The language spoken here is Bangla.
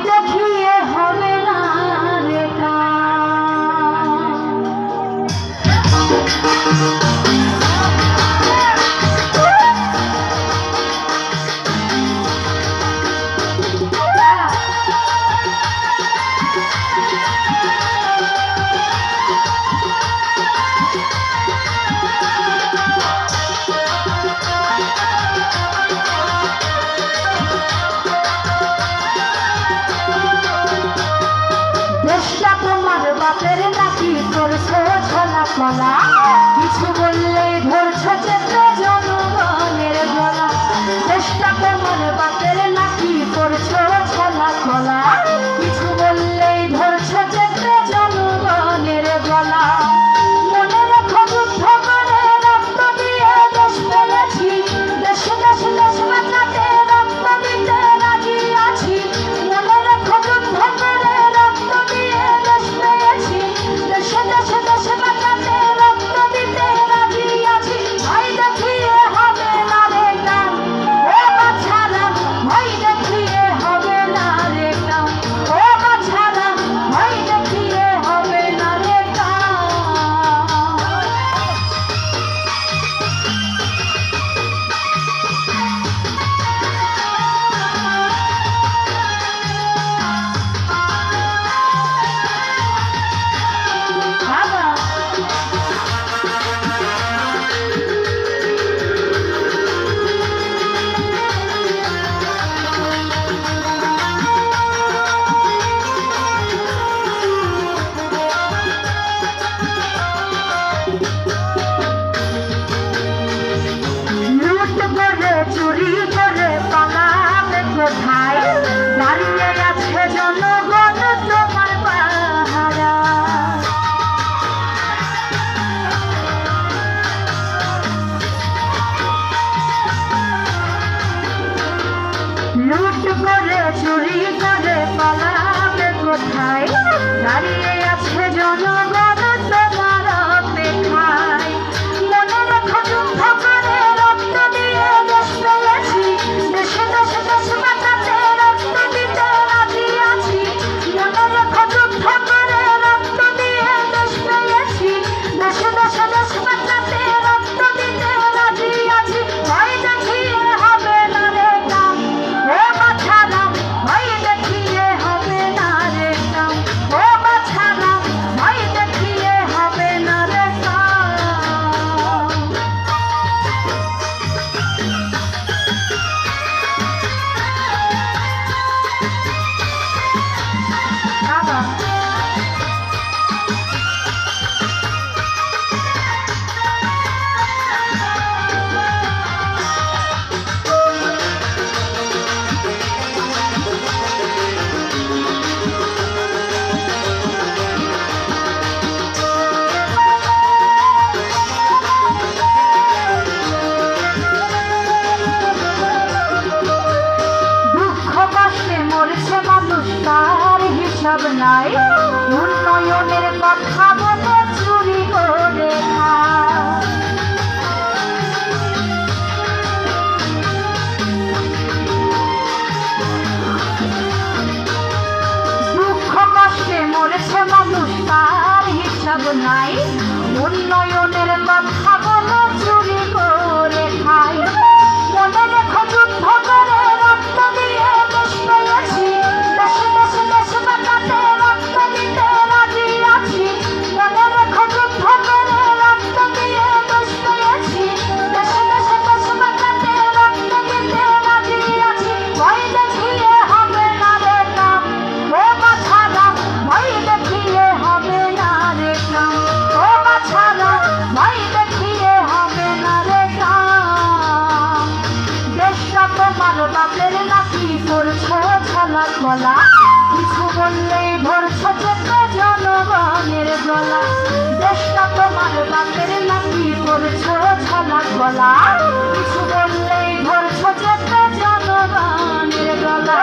দেখিয়ে হবে না রে বাপের নাকি করছো ছলা কলা কিছু বললে ধরছো চেপে জনগণের গলা চেষ্টা তোমার বাপের নাকি করছো ছলা কলা কিছু বললেই ধরছো চেপে জনগণের গলা মনে রেখো যুদ্ধ করে রক্ত দিয়ে দেশ পেয়েছি দেশ দেশ দেশ বাঁচাতে রক্ত দিতে রাজি আছি মনে রেখো যুদ্ধ করে রক্ত দিয়ে দেশ পেয়েছি দেশে দেশে দেশে বাঁচাতে রক্ত দিতে রাজি আছি ভাই দেখিয়ে হবে না রে কাম ও বাছারা ভাই দেখিয়ে হবে না রে কাম ও বাছারা ভাই দেখিয়ে হবে না রে কাম চুরি করে পালাবে কোথায় দাঁড়িয়ে আছে জনগণ তোমার পাহারা লুট করে চুরি করে পালাবে কোথায় দাঁড়িয়ে আছে জনগণ তোমার অপেক্ষায় মনে রেখো যুদ্ধ করে রক্ত দিয়ে দেশ পেয়েছি দেশে দেশে দেশ বাঁচাতে রক্ত দিতে রাজি আছি মনে রেখো যুদ্ধ করে রক্ত দিয়ে দেশ পেয়েছি দেশে দেশে দেশ বাঁচাতে রক্ত দিতে রাজি আছি ভয় দেখিয়ে হবে না রে কাম ও বাছারা ভয় দেখিয়ে হবে না রে কাম ও বাছারা ভয় দেখিয়ে হবে না রে কাম তার হিসাব নাই উন্নয়নের কথা বলে চুরি করে দুঃখ কষ্টে মরেছে মানুষ তার হিসাব নাই উন্নয়নের কথা বলে চুরি করে খায় মনে রেখো যুদ্ধ করে রক্ত দিয়ে দেশ পেয়েছি দেশে দেশে দেশ বাঁচাতে রক্ত দিতে রাজি আছি মনে রেখো যুদ্ধ করে রক্ত দিয়ে দেশ পেয়েছি দেশে দেশে দেশ বাঁচাতে রক্ত দিতে রাজি আছি ভয় দেখিয়ে হবে না রে কাম ও বাছারা ভয় দেখিয়ে হবে না রে কাম ও বাছারা ভয় দেখিয়ে হবে না রে কাম দেশটা তোমার বাপের নাকি করছো ছলা কলা কিছু বললেই ধরছো চেপে জনগণের গলা দেশটা তোমার বাপের নাকি করছো ছলা কলা কিছু বললেই ধরছো চেপে জনগণের গলা